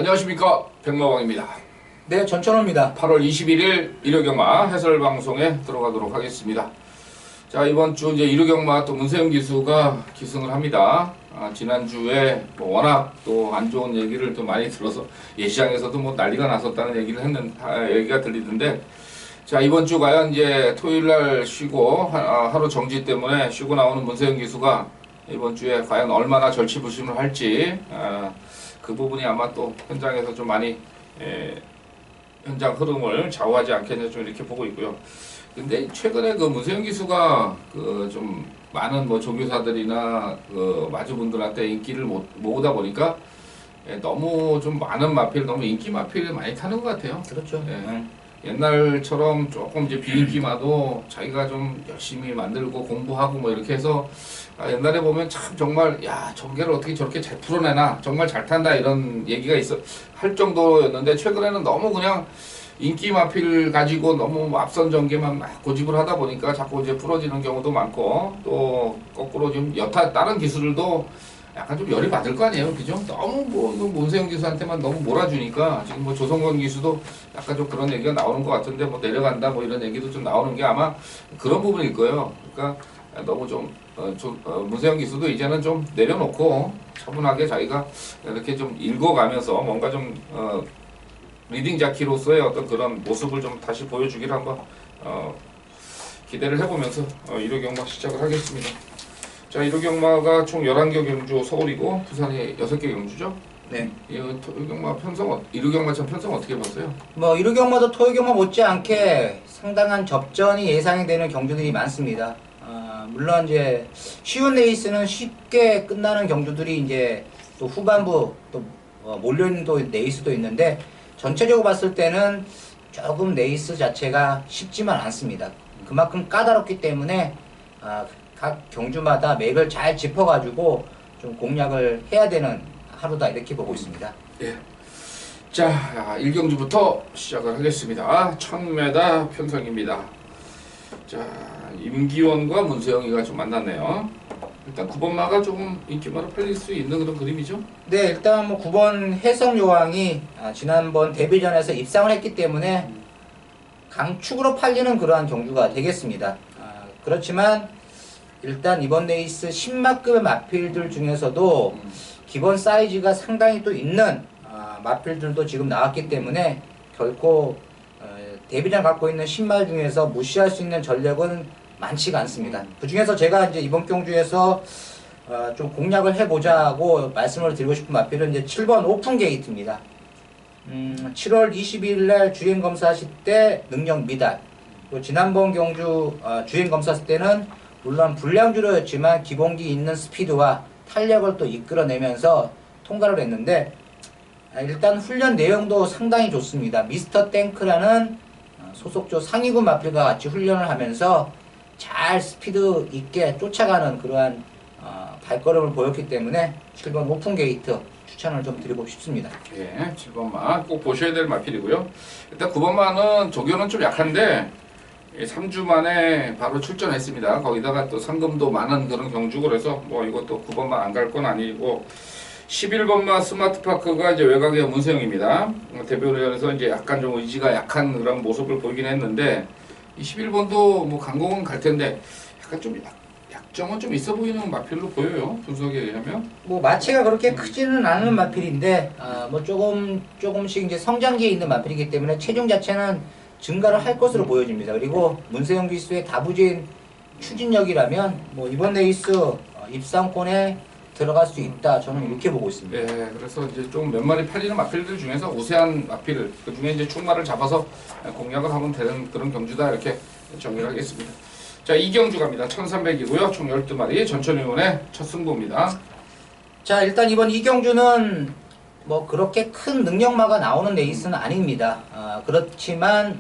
안녕하십니까, 백마왕입니다. 네, 전천호입니다. 8월 21일 일요경마 해설방송에 들어가도록 하겠습니다. 자, 이번 주 이제 일요경마 또 문세영 기수가 기승을 합니다. 지난주에 뭐 워낙 또 안 좋은 얘기를 또 많이 들어서 예시장에서도 뭐 난리가 났었다는 얘기가 들리던데, 자, 이번 주 과연 이제 토요일 날 쉬고 하루 정지 때문에 쉬고 나오는 문세영 기수가 이번 주에 과연 얼마나 절치부심을 할지, 그 부분이 아마 또 현장에서 좀 많이 현장 흐름을 좌우하지 않겠냐 좀 이렇게 보고 있고요. 근데 최근에 그 문세영 기수가 그 좀 많은 뭐 조교사들이나 그 마주분들한테 인기를 모으다 보니까 너무 좀 많은 마필, 너무 인기 마필을 많이 타는 것 같아요. 그렇죠. 옛날처럼 조금 이제 비인기마도 자기가 좀 열심히 만들고 공부하고 뭐 이렇게 해서 옛날에 보면 참 정말 야, 전개를 어떻게 저렇게 잘 풀어내나, 정말 잘 탄다, 이런 얘기가 할 정도였는데, 최근에는 너무 그냥 인기 마필 가지고 너무 앞선 전개만 막 고집을 하다 보니까 자꾸 이제 부러지는 경우도 많고, 또 거꾸로 좀 다른 기수들도 약간 좀 열이 받을 거 아니에요, 그죠? 너무 뭐 문세영 기수한테만 너무 몰아주니까 지금 뭐 조성건 기수도 약간 좀 그런 얘기가 나오는 것 같은데, 뭐 내려간다 뭐 이런 얘기도 좀 나오는 게 아마 그런 부분일 거예요. 그러니까 너무 문세영 기수도 이제는 좀 내려놓고 차분하게 자기가 이렇게 좀 읽어가면서 뭔가 좀 리딩 자키로서의 어떤 그런 모습을 좀 다시 보여주기를 한번 기대를 해보면서 일요경마 시작을 하겠습니다. 자, 일요경마가 총 11개 경주 서울이고 부산이 6개 경주죠? 네. 일요경마 일요경마참 편성 어떻게 봤어요? 뭐 일요경마도 토요경마 못지않게 상당한 접전이 예상이 되는 경주들이 많습니다. 물론 이제 쉬운 레이스는 쉽게 끝나는 경주들이 이제 또 후반부 또 몰려있는 또 레이스도 있는데, 전체적으로 봤을 때는 조금 레이스 자체가 쉽지만 않습니다. 그만큼 까다롭기 때문에 각 경주마다 맥을 잘 짚어가지고 좀 공략을 해야 되는 하루다, 이렇게 보고 있습니다. 예. 자, 1경주부터 시작을 하겠습니다. 1000m 편성입니다. 자, 임기원과 문세영이가 좀 만났네요. 일단 9번마가 조금 인기마로 팔릴 수 있는 그런 그림이죠? 네, 일단 뭐 9번 해성요왕이 지난번 데뷔전에서 입상을 했기 때문에 강축으로 팔리는 그러한 경주가 되겠습니다. 그렇지만 일단 이번 레이스 10마급의 마필들 중에서도 기본 사이즈가 상당히 또 있는 마필들도 지금 나왔기 때문에 결코 데뷔전 갖고 있는 10말 중에서 무시할 수 있는 전력은 많지가 않습니다. 그 중에서 제가 이제 이번 경주에서 좀 공략을 해보자고 말씀을 드리고 싶은 마필은 이제 7번 오픈 게이트입니다. 7월 22일 날 주행 검사하실 때 능력 미달, 또 지난번 경주 주행 검사했을 때는 물론 불량주로였지만 기본기 있는 스피드와 탄력을 또 이끌어내면서 통과를 했는데, 일단 훈련 내용도 상당히 좋습니다. 미스터 탱크라는 소속조 상위군 마필과 같이 훈련을 하면서 잘 스피드 있게 쫓아가는 그러한 발걸음을 보였기 때문에 7번 오픈 게이트 추천을 좀 드리고 싶습니다. 예, 7번마 꼭 보셔야 될 마필이고요. 일단 9번마는 조교는 좀 약한데 3주 만에 바로 출전했습니다. 거기다가 또 상금도 많은 그런 경주고, 그래서 뭐 이것도 9번마 안 갈 건 아니고, 11번마 스마트파크가 이제 외곽의 문세영입니다. 데뷔전에서 이제 약간 좀 의지가 약한 그런 모습을 보이긴 했는데, 이 11번도 뭐 강공은 갈 텐데 약간 좀 약점은 좀 있어 보이는 마필로 보여요, 분석에 의하면. 뭐 마체가 그렇게 크지는 않은 마필인데 뭐 조금씩 이제 성장기에 있는 마필이기 때문에 체중 자체는 증가를 할 것으로 보여집니다. 그리고 문세영 기수의 다부진 추진력이라면 뭐 이번 레이스 입상권에 들어갈 수 있다, 저는 이렇게 보고 있습니다. 네, 그래서 이제 좀 몇 마리 팔리는 마필들 중에서 우세한 마필, 그 중에 이제 충마를 잡아서 공략을 하면 되는 그런 경주다, 이렇게 정리를 하겠습니다. 자, 2경주 갑니다. 1300이고요. 총 12마리, 전천의원의 첫 승부입니다. 자, 일단 이번 이경주는 뭐 그렇게 큰 능력마가 나오는 레이스는 아닙니다. 그렇지만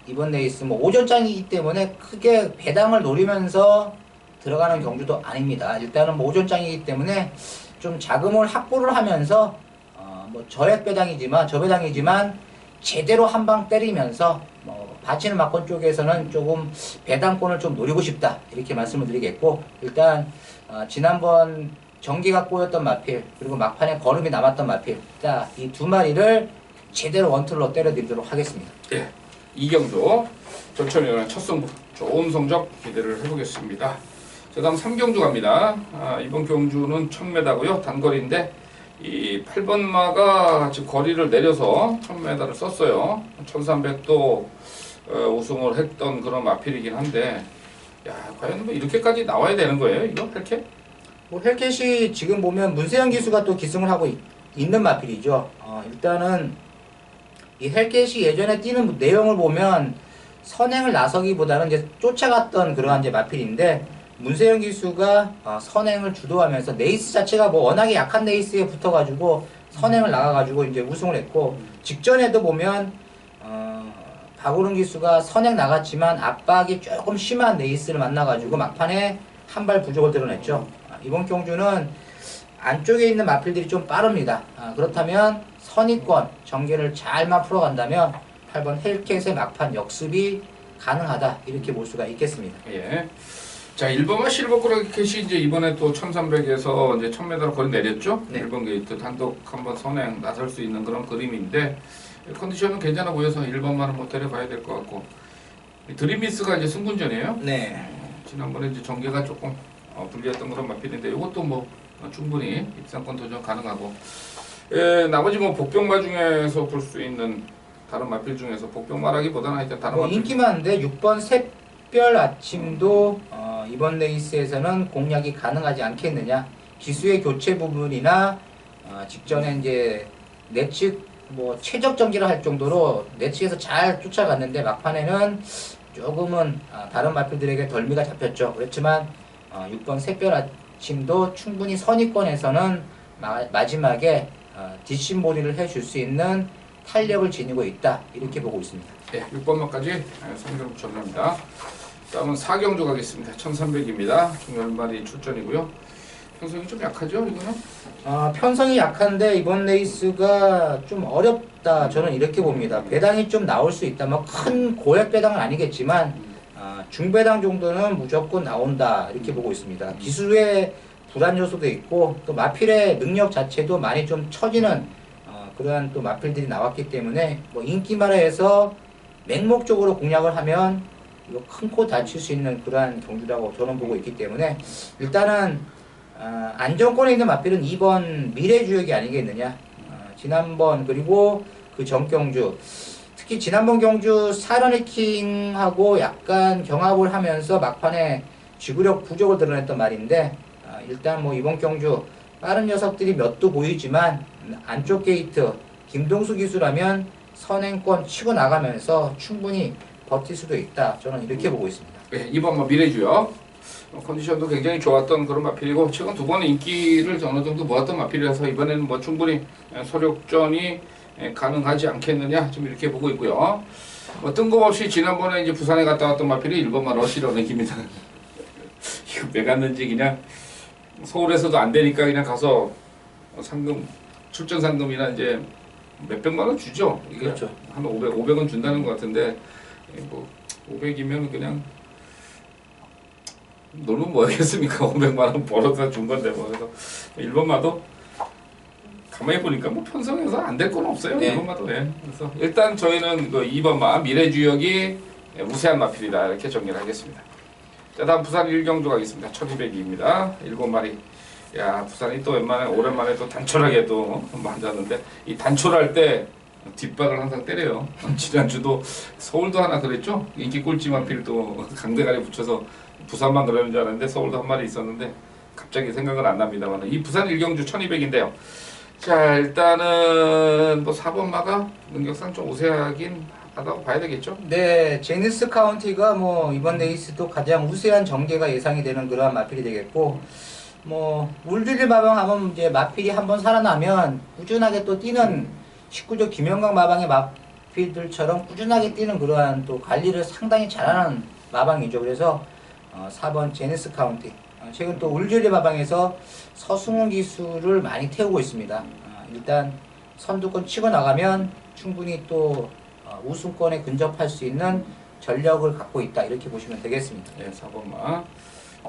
이번 레이스 뭐 오전장이기 때문에 크게 배당을 노리면서 들어가는 경주도 아닙니다. 일단은 뭐 오전장이기 때문에 좀 자금을 확보를 하면서 뭐 저배당이지만 제대로 한 방 때리면서 뭐 바치는 막권 쪽에서는 조금 배당권을 좀 노리고 싶다, 이렇게 말씀을 드리겠고, 일단 지난번 전기가 꼬였던 마필, 그리고 막판에 걸음이 남았던 마필. 자, 이 두 마리를 제대로 원툴로 때려드리도록 하겠습니다. 예, 이경주 전철 연한 첫 승부 좋은 성적 기대를 해보겠습니다. 자, 다음 3경주 갑니다. 이번 경주는 1000m고요. 단거리인데 이 8번마가 지금 거리를 내려서 1000m를 썼어요. 1300도 우승을 했던 그런 마필이긴 한데 야, 과연 뭐 이렇게까지 나와야 되는 거예요? 이거 헬켓? 뭐 헬켓이 지금 보면 문세영 기수가 또 기승을 하고 있는 마필이죠. 일단은 이 헬켓이 예전에 뛰는 내용을 보면 선행을 나서기보다는 이제 쫓아갔던 그러한 이제 마필인데 문세영 기수가 선행을 주도하면서 네이스 자체가 뭐 워낙에 약한 네이스에 붙어가지고 선행을 나가가지고 이제 우승을 했고 직전에도 보면 박오른 기수가 선행 나갔지만 압박이 조금 심한 네이스를 만나가지고 막판에 한 발 부족을 드러냈죠. 이번 경주는 안쪽에 있는 마필들이 좀 빠릅니다. 그렇다면 선의권 전개를 잘만 풀어간다면 8번 헬켓의 막판 역습이 가능하다 이렇게 볼 수가 있겠습니다. 예. 자, 1번과 실버크로켓이 이제 이번에 또 1300에서 이제 1000m로 거리 내렸죠? 네. 1번 게이트 단독 한번 선행 나설 수 있는 그런 그림인데 컨디션은 괜찮아 보여서 1번만은 뭐 데려가야 될 것 같고 드림미스가 이제 승분전이에요. 네. 지난번에 이제 전개가 조금 불리했던 그런 마필인데 이것도 뭐 충분히 입상권 도전 가능하고 나머지 뭐 복병마 중에서 볼 수 있는 다른 마필 중에서 복병마라기보다는 하여튼 다른 마필 인기 많은데 6번 샛별 아침도 이번 레이스에서는 공략이 가능하지 않겠느냐. 기수의 교체 부분이나 직전에 이제 내측 뭐 최적 전기를 할 정도로 내측에서 잘 쫓아갔는데 막판에는 조금은 다른 마필들에게 덜미가 잡혔죠. 그렇지만 6번 샛별 아침도 충분히 선의권에서는 마지막에 뒷심몰이를 해줄 수 있는 탄력을 지니고 있다 이렇게 보고 있습니다. 네, 6번마까지 성적 붙여줍니다. 다음은 4경주 가겠습니다. 1300입니다. 총 10마리 출전이고요. 편성이 좀 약하죠 이거는? 편성이 약한데 이번 레이스가 좀 어렵다 저는 이렇게 봅니다. 배당이 좀 나올 수 있다. 뭐 큰 고액 배당은 아니겠지만 중배당 정도는 무조건 나온다 이렇게 보고 있습니다. 기수의 불안 요소도 있고 또 마필의 능력 자체도 많이 좀 처지는 그러한 또 마필들이 나왔기 때문에 뭐 인기말에 해서 맹목적으로 공략을 하면 이거 큰 코 다칠 수 있는 그러한 경주라고 저는 보고 있기 때문에 일단은 안정권에 있는 마필은 2번 미래주역이 아니겠느냐. 지난번 그리고 그 전 경주 특히 지난번 경주 사런해킹하고 약간 경합을 하면서 막판에 지구력 부족을 드러냈던 말인데 일단 뭐 이번 경주 빠른 녀석들이 몇 도 보이지만 안쪽 게이트 김동수 기수라면 선행권 치고 나가면서 충분히 버틸 수도 있다. 저는 이렇게 보고 있습니다. 네, 2번 뭐 미래주요. 컨디션도 굉장히 좋았던 그런 마필이고 최근 두 번의 인기를 어느 정도 모았던 마필이라서 이번에는 뭐 충분히 소력전이 가능하지 않겠느냐 좀 이렇게 보고 있고요. 뭐 뜬금없이 지난번에 이제 부산에 갔다 왔던 마필이 1번만 러시로 내깁니다. 이거 왜 갔는지 그냥 서울에서도 안 되니까 그냥 가서 상금 출전 상금이나 이제 몇백만 원 주죠. 이게 그렇죠. 한 500원 준다는 것 같은데 뭐 500이면 그냥 놀면 뭐 하겠습니까? 500만 원 벌어다 준 건데 뭐 그래서 1번마도 가만히 보니까 뭐 편성해서 안 될 건 없어요. 네. 1번마도 네. 그래서 일단 저희는 그 2번마 미래주역이 우세한 마필이다 이렇게 정리를 하겠습니다. 자, 다음 부산 1경주 가겠습니다. 1200입니다. 7마리. 야, 부산이 또 오랜만에 또 단촐하게 또 맞았는데 이 단촐할 때 뒷박을 항상 때려요. 지난주도 서울도 하나 그랬죠? 인기 꼴찌 마필 또 강대가리 붙여서 부산만 그러는 줄 알았는데 서울도 한 마리 있었는데 갑자기 생각은 안 납니다만 이 부산 1경주 1200인데요. 자, 일단은 뭐 4번마가 능력상 좀 우세하긴 하다고 봐야 되겠죠? 네, 제니스 카운티가 뭐 이번 레이스도 가장 우세한 전개가 예상이 되는 그러한 마필이 되겠고 뭐 울주리 마방 하면 이제 마필이 한번 살아나면 꾸준하게 또 뛰는 19조 김영광 마방의 마필들처럼 꾸준하게 뛰는 그러한 또 관리를 상당히 잘하는 마방이죠. 그래서 4번 제니스 카운티 최근 또 울주리 마방에서 서승훈 기수를 많이 태우고 있습니다. 일단 선두권 치고 나가면 충분히 또 우승권에 근접할 수 있는 전력을 갖고 있다 이렇게 보시면 되겠습니다. 네, 4번마.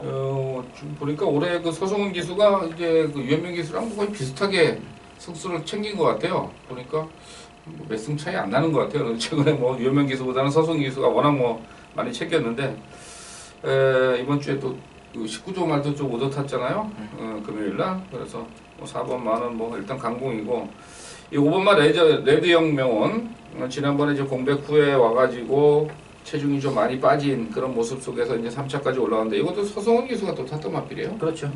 지금 보니까 올해 그 서성훈 기수가 이제 그 유현명 기수랑 거의 비슷하게 승수를 챙긴 것 같아요. 보니까 몇 승 차이 안 나는 것 같아요. 최근에 뭐 유현명 기수보다는 서성훈 기수가 워낙 뭐 많이 챙겼는데 이번 주에 또 19조 말도 좀 오더 탔잖아요. 금요일날. 그래서 뭐 4번 마는 뭐 일단 강공이고 이 5번 마 레드영 명운 지난번에 이제 공백 후에 와가지고 체중이 좀 많이 빠진 그런 모습 속에서 이제 3차까지 올라왔는데 이것도 서성훈 기수가 또 탔던 마필이에요. 그렇죠.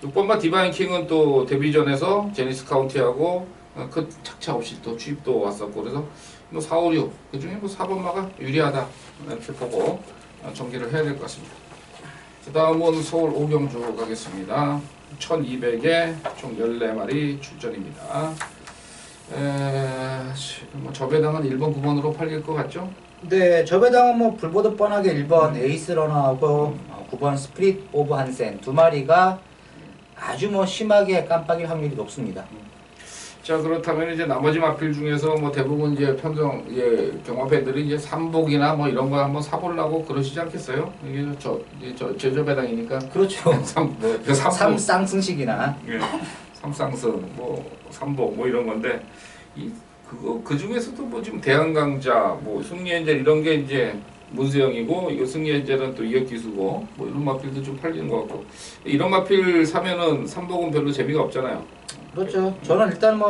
6번마 디바인 킹은 또 데뷔전에서 제니스 카운티하고 그 착차 없이 또 취입도 왔었고 그래서 뭐 4, 5, 6 그중에 뭐 4번마가 유리하다 이렇게 보고 전개를 해야 될 것 같습니다. 그 다음은 서울 오경주 가겠습니다. 1200에 총 14마리 출전입니다. 지금 뭐 저배당은 1번, 9번으로 팔릴 것 같죠? 네, 저배당은 뭐 불보듯 뻔하게 1번 에이스 러너하고 9번 스피릿 오브 한센 두 마리가 아주 뭐 심하게 깜빡일 확률이 높습니다. 자, 그렇다면 이제 나머지 마필 중에서 뭐 대부분 이제 평정 경마팬들이 이제 삼복이나 뭐 이런 거 한번 사보려고 그러시지 않겠어요? 이게 제저배당이니까. 그렇죠. 삼쌍승식이나 삼쌍승, 뭐 삼복 뭐 이런 건데 그 중에서도 뭐 지금 대한강자, 뭐 승리엔젤 이런 게 이제 문세영이고 이거 승리엔젤은 또 이혁기수고 뭐 이런 마필도 좀 팔리는 것 같고 이런 마필 사면은 삼복은 별로 재미가 없잖아요. 그렇죠. 저는 일단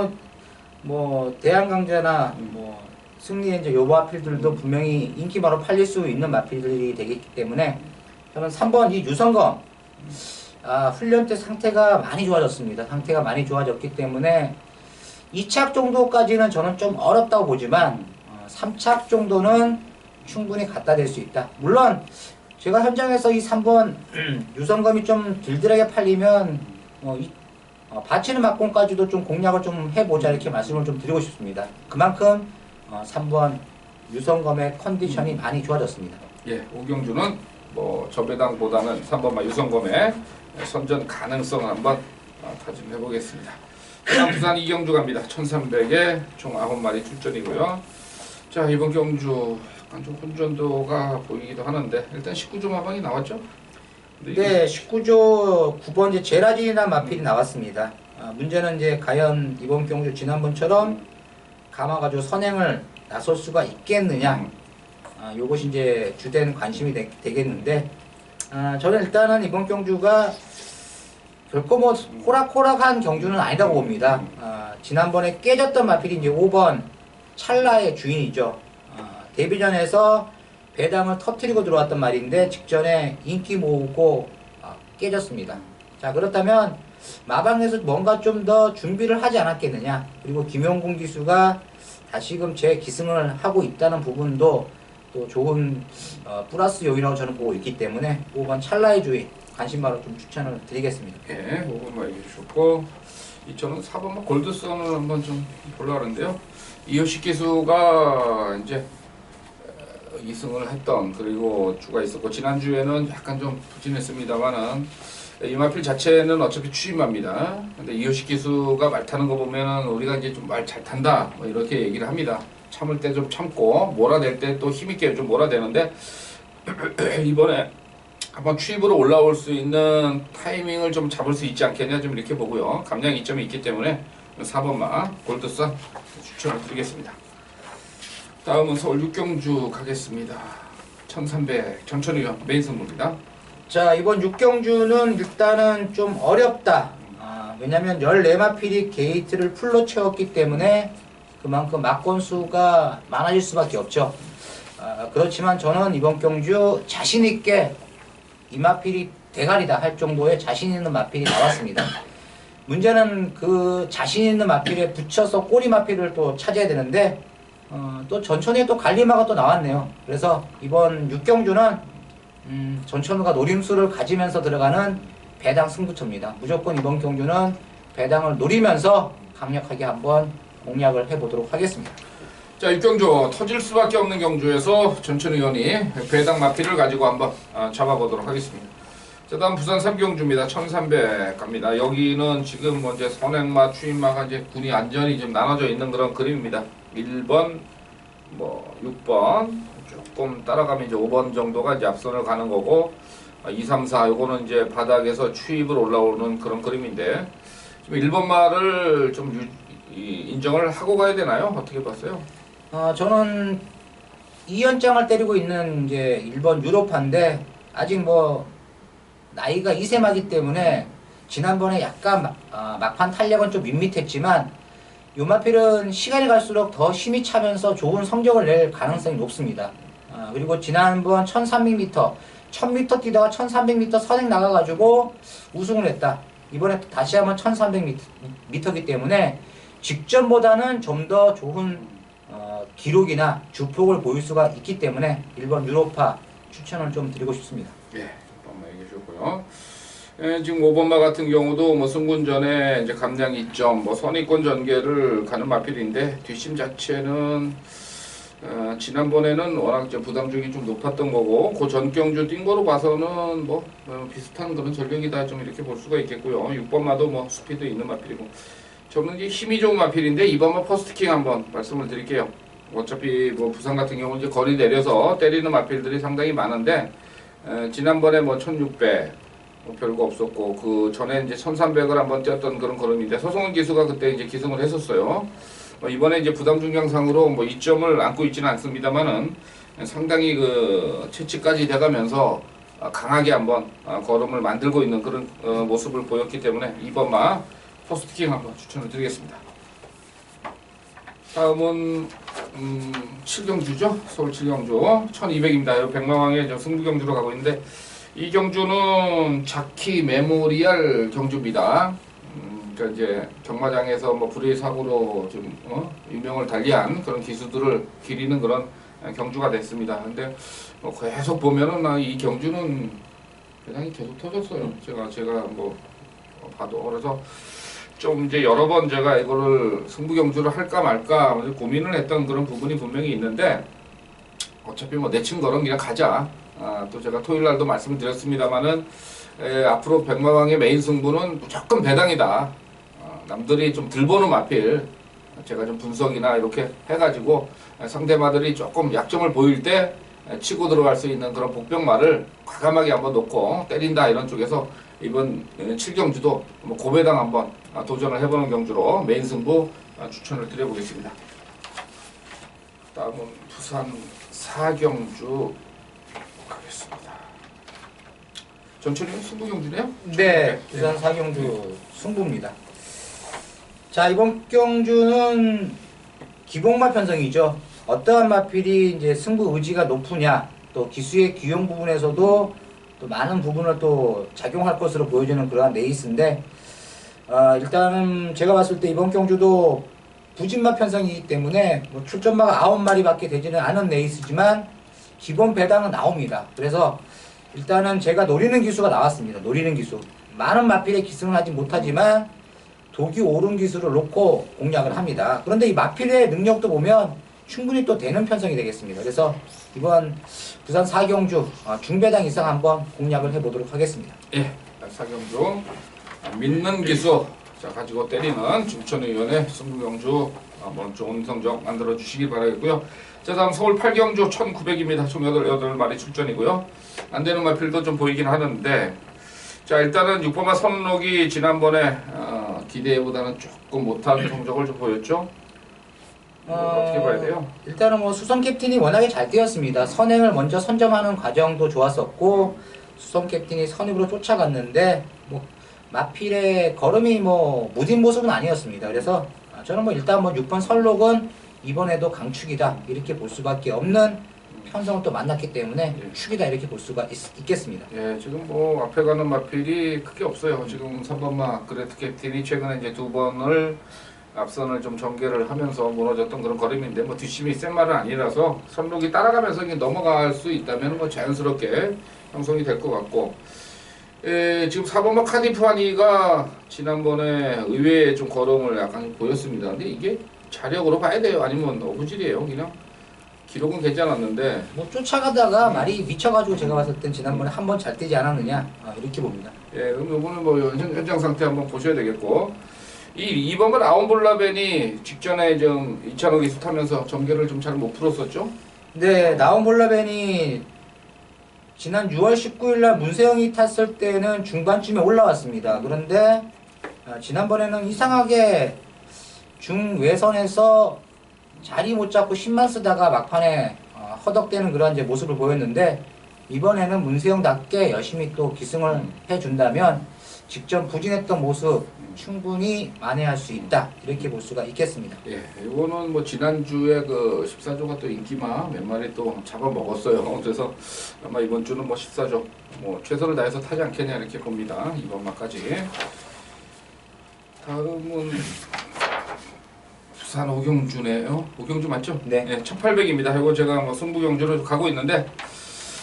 뭐 대한강자나 뭐 승리엔젤 요 마필들도 분명히 인기마로 팔릴 수 있는 마필들이 되겠기 때문에 저는 3번 이 유성검 훈련 때 상태가 많이 좋아졌습니다. 상태가 많이 좋아졌기 때문에 2착 정도까지는 저는 좀 어렵다고 보지만 3착 정도는 충분히 갖다 댈 수 있다. 물론 제가 현장에서 이 3번 유성검이 좀 들들하게 팔리면 바치는 막공까지도 좀 공략을 좀 해보자 이렇게 말씀을 좀 드리고 싶습니다. 그만큼 3번 유성검의 컨디션이 많이 좋아졌습니다. 예, 오경주는 뭐 저배당보다는 3번만 유성검의 선전 가능성을 한번 타진해 보겠습니다. 다음 부산 이경주 갑니다. 1300에 총 9마리 출전이고요. 자, 이번 경주 약간 좀 혼전도가 보이기도 하는데 일단 19조 마방이 나왔죠? 네, 19조 9번 이제 제라진이나 마필이 나왔습니다. 문제는 이제 과연 이번 경주 지난번처럼 감아가지고 선행을 나설 수가 있겠느냐? 요것이 이제 주된 관심이 되겠는데, 저는 일단은 이번 경주가 결코 뭐 호락호락한 경주는 아니라고 봅니다. 지난번에 깨졌던 마필이 이제 5번 찰나의 주인이죠. 데뷔전에서 배당을 터트리고 들어왔던 말인데 직전에 인기 모으고 깨졌습니다. 자, 그렇다면 마방에서 뭔가 좀 더 준비를 하지 않았겠느냐. 그리고 김용곤 기수가 다시금 재기승을 하고 있다는 부분도 또 좋은 플러스 요인이라고 저는 보고 있기 때문에 5번 찰나의 주인 관심바로 좀 추천을 드리겠습니다. 예, 5번만 얘기해주셨고 저는 4번만 골드선을 한번 좀 보려고 하는데요. 이효식 기수가 이제 2승을 했던 그리고 주가 있었고 지난주에는 약간 좀 부진했습니다만은 이 마필 자체는 어차피 추임합니다. 근데 이효식 기수가 말 타는 거 보면은 우리가 이제 좀 말 잘 탄다 뭐 이렇게 얘기를 합니다. 참을 때 좀 참고 몰아낼 때 또 힘있게 좀 몰아대는데 이번에 한번 추입으로 올라올 수 있는 타이밍을 좀 잡을 수 있지 않겠냐 좀 이렇게 보고요. 감량 이점이 있기 때문에 4번마 골드선 추천을 드리겠습니다. 다음은 서울 육경주 가겠습니다. 1300 전천후요 메인 선물입니다. 자, 이번 육경주는 일단은 좀 어렵다. 왜냐면 14마필이 게이트를 풀로 채웠기 때문에 그만큼 막건수가 많아질 수밖에 없죠. 그렇지만 저는 이번 경주 자신있게 이 마필이 대가리다 할 정도의 자신 있는 마필이 나왔습니다. 문제는 그 자신 있는 마필에 붙여서 꼬리 마필을 또 찾아야 되는데 또 전천후에 또 갈리마가 또 나왔네요. 그래서 이번 육경주는 전천후가 노림수를 가지면서 들어가는 배당 승부처입니다. 무조건 이번 경주는 배당을 노리면서 강력하게 한번 공략을 해보도록 하겠습니다. 자, 육경주 터질 수밖에 없는 경주에서 전천후 의원이 배당 마필을 가지고 한번 잡아보도록 하겠습니다. 자, 다음 부산 3경주입니다. 1300 갑니다. 여기는 지금 먼저 선행마, 추임마가 이제 군이 완전히 지금 나눠져 있는 그런 그림입니다. 1번, 뭐 6번 조금 따라가면 이제 5번 정도가 이제 앞선을 가는 거고 2, 3, 4 요거는 이제 바닥에서 추입을 올라오는 그런 그림인데 좀 1번 말을 좀 인정을 하고 가야 되나요? 어떻게 봤어요? 저는 2연장을 때리고 있는 이제 1번 유로파인데 아직 뭐 나이가 2세마기 때문에 지난번에 약간 막판 탄력은 좀 밋밋했지만 요 마필은 시간이 갈수록 더 힘이 차면서 좋은 성적을 낼 가능성이 높습니다. 그리고 지난번 1300m 1000m 뛰다가 1300m 선행 나가가지고 우승을 했다. 이번에 다시 한번 1300m이기 때문에 직전보다는 좀 더 좋은 기록이나 주폭을 보일 수가 있기 때문에 1번 유로파 추천을 좀 드리고 싶습니다. 예, 한번 얘기해 주셨고요. 예, 지금 5번마 같은 경우도 뭐 승군 전에 이제 감량 2점, 뭐 선의권 전개를 가는 마필인데 뒷심 자체는 지난번에는 워낙 이제 부담중이 좀 높았던 거고 그 전경주 뛴 거로 봐서는 뭐 비슷한 그런 전력이다 좀 이렇게 볼 수가 있겠고요. 6번마도 뭐 스피드 있는 마필이고 저는 이제 힘이 좋은 마필인데 2번마 퍼스트킹 한번 말씀을 드릴게요. 어차피 뭐 부산 같은 경우는 이제 거리 내려서 때리는 마필들이 상당히 많은데 지난번에 뭐 1600 뭐 별거 없었고 그 전에 이제 1300을 한번 뛰었던 그런 걸음인데 서성훈 기수가 그때 이제 기승을 했었어요. 이번에 이제 부담 중량상으로 뭐 2점을 안고 있지는 않습니다만은 상당히 그 채취까지 돼가면서 강하게 한번 걸음을 만들고 있는 그런 모습을 보였기 때문에 2번마 포스트킹 한번 추천을 드리겠습니다. 다음은 7경주죠. 서울 7경주 1200입니다. 백마왕의 승부경주로 가고 있는데 이 경주는 자키 메모리얼 경주입니다. 그러니까 이제 경마장에서 뭐 불의 사고로 좀 유명을 달리한 그런 기수들을 기리는 그런 경주가 됐습니다. 근데 뭐 계속 보면은 이 경주는 대단히 계속 터졌어요. 제가 뭐 봐도 그래서 좀 이제 여러 번 제가 이거를 승부 경주를 할까 말까 고민을 했던 그런 부분이 분명히 있는데 어차피 뭐 내친 거는 그냥 가자. 또 제가 토요일 날도 말씀을 드렸습니다만은 앞으로 백마왕의 메인 승부는 무조건 배당이다. 남들이 좀 덜 보는 마필 제가 좀 분석이나 이렇게 해가지고 상대마들이 조금 약점을 보일 때 치고 들어갈 수 있는 그런 복병마를 과감하게 한번 놓고 때린다 이런 쪽에서 이번 7경주도 뭐 고배당 한번 도전을 해보는 경주로 메인 승부 추천을 드려보겠습니다. 다음은 부산 4경주 가겠습니다. 전철이는 승부 경주네요? 네, 부산 4경주 승부입니다. 자, 이번 경주는 기복마 편성이죠. 어떠한 마필이 이제 승부 의지가 높으냐, 또 기수의 기용 부분에서도 또 많은 부분을 또 작용할 것으로 보여지는 그러한 레이스인데, 일단은 제가 봤을 때 이번 경주도 부진마 편성이기 때문에 뭐 출전마가 9마리밖에 되지는 않은 레이스지만 기본 배당은 나옵니다. 그래서 일단은 제가 노리는 기수가 나왔습니다. 노리는 기수. 많은 마필에 기승을 하지 못하지만 독이 오른 기수를 놓고 공략을 합니다. 그런데 이 마필의 능력도 보면 충분히 또 되는 편성이 되겠습니다. 그래서 이번 부산 4경주 중배당 이상 한번 공략을 해보도록 하겠습니다. 예, 4경주 믿는 기수 가지고 때리는 중천의원의 승부경주 한번 좋은 성적 만들어 주시기 바라겠고요. 자, 다음 서울 8경주 1900입니다. 총 8마리 출전이고요. 안 되는 마필도 좀 보이긴 하는데 자, 일단은 6번마 선록이 지난번에 기대보다는 조금 못한 성적을 좀 보였죠. 어떻게 봐야 돼요? 일단은 뭐 수성 캡틴이 워낙에 잘 뛰었습니다. 선행을 먼저 선점하는 과정도 좋았었고 수성 캡틴이 선입으로 쫓아갔는데 뭐 마필의 걸음이 뭐 무딘 모습은 아니었습니다. 그래서 저는 뭐 일단 뭐 6번 선록은 이번에도 강축이다 이렇게 볼 수밖에 없는 편성을 또 만났기 때문에 축이다 이렇게 볼 수가 있겠습니다. 예, 지금 뭐 앞에 가는 마필이 크게 없어요. 지금 3번마 그레트 캡틴이 최근에 이제 2번을 앞선을 좀 전개를 하면서 무너졌던 그런 걸음인데 뭐 뒷심이 센 말은 아니라서 선록이 따라가면서 넘어갈 수 있다면 뭐 자연스럽게 형성이 될 것 같고 지금 4번마 카디프아니가 지난번에 의외의 좀 걸음을 약간 보였습니다. 근데 이게 자력으로 봐야 돼요? 아니면 어부질이에요? 그냥 기록은 괜찮았는데 뭐 쫓아가다가 말이 미쳐가지고 제가 봤을 땐 지난번에 한 번 잘 뛰지 않았느냐 이렇게 봅니다. 예, 그럼 이번은 뭐 현장 상태 한번 보셔야 되겠고 이 2번은 아웃볼라벤이 직전에 좀 2차로 기수 타면서 전개를 좀 잘 못 풀었었죠? 네, 나온볼라벤이 지난 6월 19일 날 문세영이 탔을 때는 중반쯤에 올라왔습니다. 그런데 지난번에는 이상하게 중외선에서 자리 못 잡고 힘만 쓰다가 막판에 허덕대는 그런 이제 모습을 보였는데, 이번에는 문세영답게 열심히 또 기승을 해준다면 직전 부진했던 모습 충분히 만회할 수 있다, 이렇게 볼 수가 있겠습니다. 예, 이거는 뭐 지난주에 그 14조가 또 인기마 몇 마리 또 잡아먹었어요. 그래서 아마 이번 주는 뭐 14조 뭐 최선을 다해서 타지 않겠냐 이렇게 봅니다. 이번 마까지. 다음은 부산 오경주네요. 오경주 맞죠? 네. 1800입니다. 이거 제가 뭐 승부경주로 가고 있는데,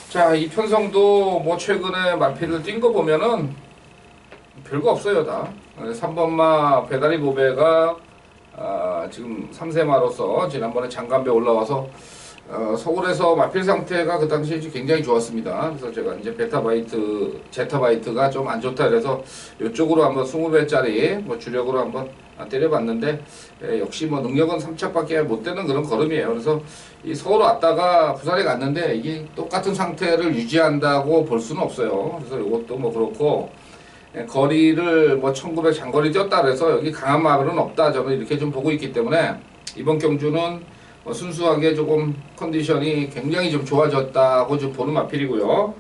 자, 이 편성도 뭐 최근에 마필을 뛴 거 보면은 별거 없어요, 다. 3번마 배다리 보배가 지금 3세마로서 지난번에 장간배 올라와서 서울에서 마필 상태가 그 당시에 굉장히 좋았습니다. 그래서 제가 이제 베타바이트, 제타바이트가 좀 안 좋다 그래서 이쪽으로 한번 20배짜리 뭐 주력으로 한번 때려봤는데, 역시 뭐 능력은 3착밖에 못 되는 그런 걸음이에요. 그래서 이 서울 왔다가 부산에 갔는데 이게 똑같은 상태를 유지한다고 볼 수는 없어요. 그래서 이것도 뭐 그렇고, 거리를 뭐 1900 장거리 뛰었다 그래서 여기 강한 마블은 없다, 저는 이렇게 좀 보고 있기 때문에 이번 경주는 뭐 순수하게 조금 컨디션이 굉장히 좀 좋아졌다고 좀 보는 마필이고요.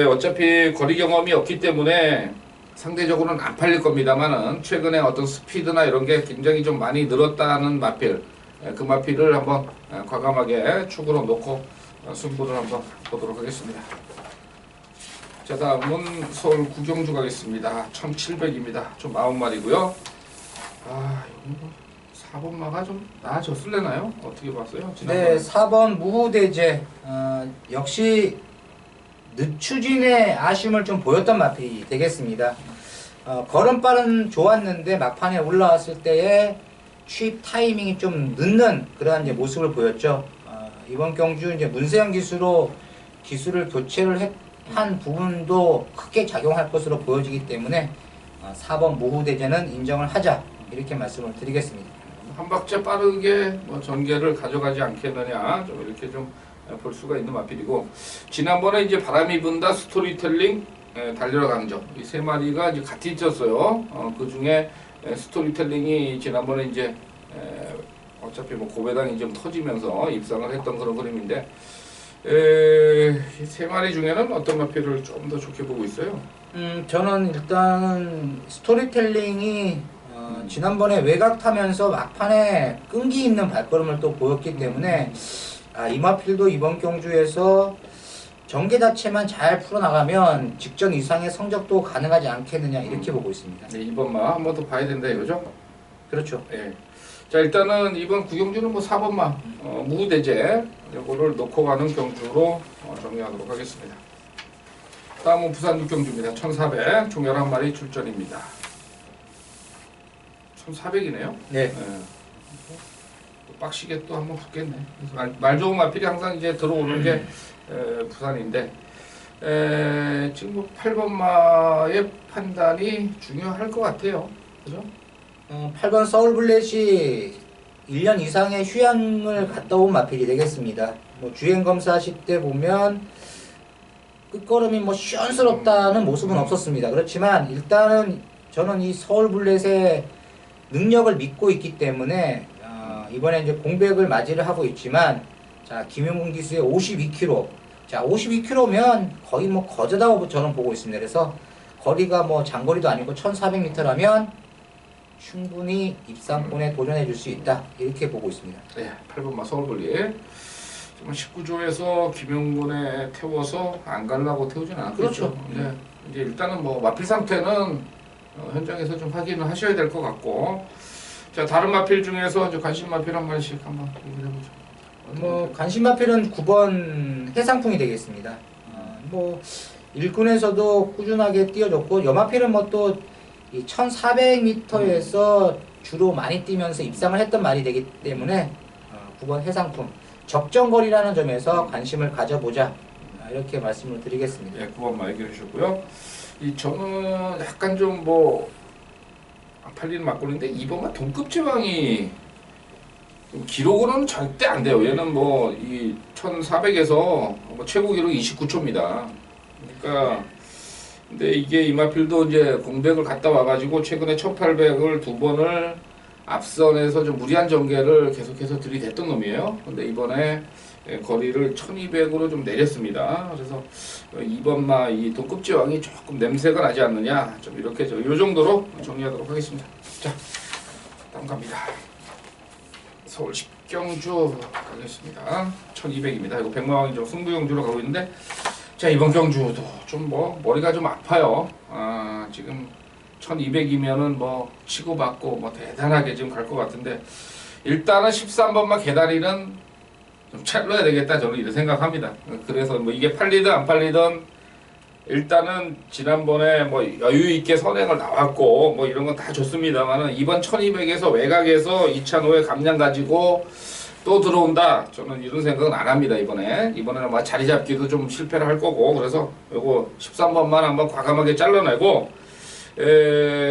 어차피 거리 경험이 없기 때문에 상대적으로는 안 팔릴 겁니다만은 최근에 어떤 스피드나 이런 게 굉장히 좀 많이 늘었다는 마필, 그 마필을 한번 과감하게 축으로 놓고 승부를 한번 보도록 하겠습니다. 자, 다음은 서울 구경주 가겠습니다. 1700입니다. 좀 90마리고요. 이거 4번마가 좀 나아졌을래나요? 어떻게 봤어요? 지난번에? 네, 4번 무후대제. 역시 늦추진의 아쉬움을 좀 보였던 마필이 되겠습니다. 걸음발은 좋았는데 막판에 올라왔을 때의 취입 타이밍이 좀 늦는 그러한 이제 모습을 보였죠. 이번 경주 이제 문세영 기수로 기수를 교체를 한 부분도 크게 작용할 것으로 보여지기 때문에 4번 무후대제는 인정을 하자, 이렇게 말씀을 드리겠습니다. 한 박자 빠르게 뭐 전개를 가져가지 않겠느냐, 좀 이렇게 좀 볼 수가 있는 마필이고, 지난번에 이제 바람이 분다, 스토리텔링, 달려라 강정, 이 세 마리가 이제 같이 있었어요. 그 중에 스토리텔링이 지난번에 이제 어차피 뭐 고배당이 좀 터지면서 입상을 했던 그런 그림인데, 이 세 마리 중에는 어떤 마필을 좀 더 좋게 보고 있어요? 저는 일단은 스토리텔링이 지난번에 외곽 타면서 막판에 끈기 있는 발걸음을 또 보였기 때문에 이 마필도 이번 경주에서 전개 자체만 잘 풀어나가면 직전 이상의 성적도 가능하지 않겠느냐, 이렇게 보고 있습니다. 네, 2번마 한 번 더 봐야 된다 이거죠? 그렇죠. 예. 자, 일단은 이번 구경주는 뭐 4번마 무대제 이거를 놓고 가는 경주로 정리하도록 하겠습니다. 다음은 부산 육경주입니다. 1400 총 11마리 출전입니다. 1400이네요. 네. 빡시게 또 한번 붙겠네. 그래서 말 좋은 마필이 항상 이제 들어오는 게 부산인데, 지금 뭐 8번마의 판단이 중요할 것 같아요. 그죠? 8번 서울블렛이 1년 이상의 휴양을 갔다 온 마필이 되겠습니다. 뭐 주행 검사하실 때 보면 끝걸음이 뭐 시원스럽다는 모습은 없었습니다. 그렇지만 일단은 저는 이 서울블렛의 능력을 믿고 있기 때문에 이번에 이제 공백을 맞이를 하고 있지만, 자, 김용훈 기수의 52km, 자 52km면 거의 뭐 거저다고 저는 보고 있습니다. 그래서 거리가 뭐 장거리도 아니고 1400m라면 충분히 입상권에 도전해 줄 수 있다, 이렇게 보고 있습니다. 네, 8번마 서울블리 19조에서 김용군에 태워서 안 가려고 태우진 않았겠죠. 그렇죠. 네, 이제 일단은 뭐 마필 상태는 현장에서 좀 확인을 하셔야 될 것 같고, 자, 다른 마필 중에서 이제 관심 마필 한 마리씩 한번 얘기해 보죠. 뭐 관심 마필은 9번 해상풍이 되겠습니다. 뭐 일군에서도 꾸준하게 뛰어줬고, 여마필은 뭐 또 이 1400m에서 주로 많이 뛰면서 입상을 했던 말이 되기 때문에 9번 해상풍 적정거리라는 점에서 관심을 가져보자, 이렇게 말씀을 드리겠습니다. 네, 9번마 얘기해 주셨고요. 저는 약간 좀 뭐 안 팔리는 막걸리인데 2번마 동급제왕이 기록으로는 절대 안 돼요. 얘는 뭐 이 1400에서 뭐 최고 기록 29초입니다. 그러니까 근데 이게 이마필도 이제 공백을 갔다 와가지고 최근에 1800을 두 번을 앞선에서 좀 무리한 전개를 계속해서 들이댔던 놈이에요. 근데 이번에 거리를 1200으로 좀 내렸습니다. 그래서 이번마 이 동급지왕이 조금 냄새가 나지 않느냐, 좀 이렇게 요 정도로 정리하도록 하겠습니다. 자, 다음 갑니다. 서울 10경주 가겠습니다. 1200입니다. 이거 백마왕이죠. 승부경주로 가고 있는데, 자, 이번 경주도 좀 뭐 머리가 좀 아파요. 지금 1200이면은 뭐 치고받고 뭐 대단하게 지금 갈 것 같은데, 일단은 13번마 개다리는 좀 찰러야 되겠다, 저는 이렇게 생각합니다. 그래서 뭐 이게 팔리든 안 팔리든 일단은 지난번에 뭐 여유 있게 선행을 나왔고 뭐 이런 건 다 좋습니다만은 이번 1200에서 외곽에서 2,500 감량 가지고 또 들어온다, 저는 이런 생각은 안 합니다. 이번에는 뭐 자리 잡기도 좀 실패를 할 거고, 그래서 요거 13번만 한번 과감하게 잘라내고,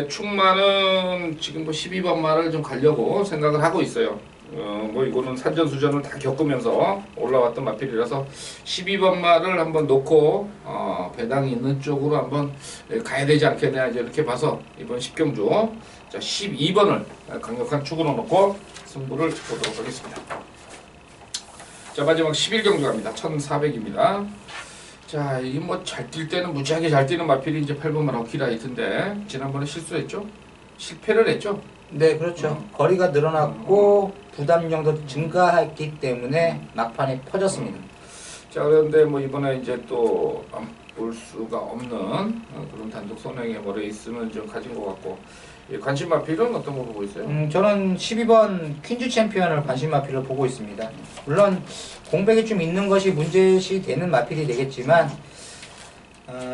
충마는 지금 뭐 12번만을 좀 가려고 생각을 하고 있어요. 뭐 이거는 산전수전을 다 겪으면서 올라왔던 마필이라서 12번마를 한번 놓고 배당이 있는 쪽으로 한번 가야 되지 않겠냐, 이제 이렇게 봐서 이번 10경주 자 12번을 강력한 축으로 놓고 승부를 보도록 하겠습니다. 자, 마지막 11경주 갑니다. 1400입니다. 자, 이게 뭐 잘 뛸 때는 무지하게 잘 뛰는 마필이 이제 8번만 럭키라이트인데 지난번에 실수했죠? 실패를 했죠? 네, 그렇죠. 거리가 늘어났고 부담량도 증가했기 때문에 막판에 퍼졌습니다. 자, 그런데 뭐 이번에 이제 또 볼 수가 없는 그런 단독 선행의 뭐 레이스는 좀 가진 것 같고, 관심 마필은 어떤 거 보고 있어요? 저는 12번 퀸즈 챔피언을 관심 마필로 보고 있습니다. 물론 공백이 좀 있는 것이 문제시 되는 마필이 되겠지만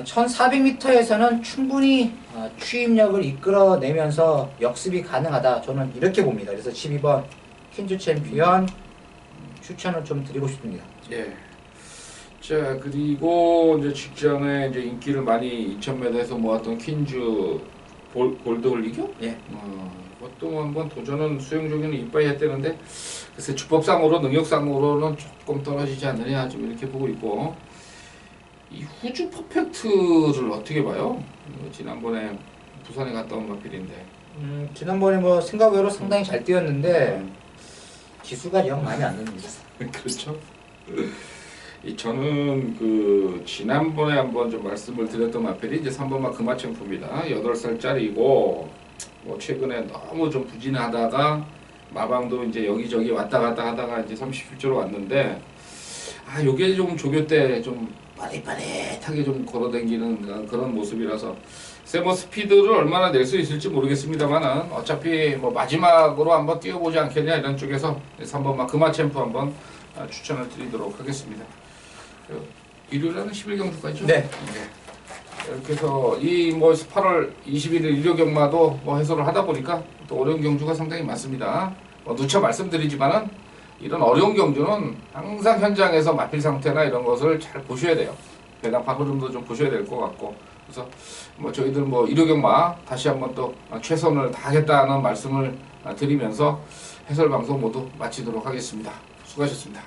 1400m에서는 충분히 추임력을 이끌어내면서 역습이 가능하다, 저는 이렇게 봅니다. 그래서 12번 퀸즈 챔피언 추천을 좀 드리고 싶습니다. 예. 자, 그리고 이제 직전에 이제 인기를 많이 2000m에서 모았던 퀸즈 골드올리교? 예. 그것도 한번 도전은 수영적인 이빠이 했다는데, 글쎄 주법상으로 능력상으로는 조금 떨어지지 않느냐, 좀 이렇게 보고 있고, 이 후주 퍼펙트를 어떻게 봐요? 지난번에 부산에 갔다 온 마필인데. 지난번에 뭐 생각 외로 상당히 잘 뛰었는데 기수가 영 마음에 안 듭니다. 그렇죠. 저는 그 지난번에 한번 좀 말씀을 드렸던 마필이 이제 3번마 금화챔프입니다. 8살짜리고 뭐 최근에 너무 좀 부진하다가 마방도 이제 여기저기 왔다 갔다 하다가 이제 37조로 왔는데, 요게 좀 조교 때 좀 빠릿빠릿하게 좀 걸어다니는 그런 모습이라서 글쎄 뭐 스피드를 얼마나 낼 수 있을지 모르겠습니다만은 어차피 뭐 마지막으로 한번 뛰어보지 않겠냐, 이런 쪽에서 3번마 금화챔프 한번 추천을 드리도록 하겠습니다. 일요일에는 11경주까지죠? 네. 이렇게 해서 이 뭐 8월 21일 일요경마도 뭐 해설을 하다 보니까 또 어려운 경주가 상당히 많습니다. 누차 말씀드리지만은 이런 어려운 경주는 항상 현장에서 마필 상태나 이런 것을 잘 보셔야 돼요. 배당 파고름도 좀 보셔야 될 것 같고, 그래서 뭐 저희들 뭐 일요경마 다시 한번 또 최선을 다하겠다는 말씀을 드리면서 해설 방송 모두 마치도록 하겠습니다. 수고하셨습니다.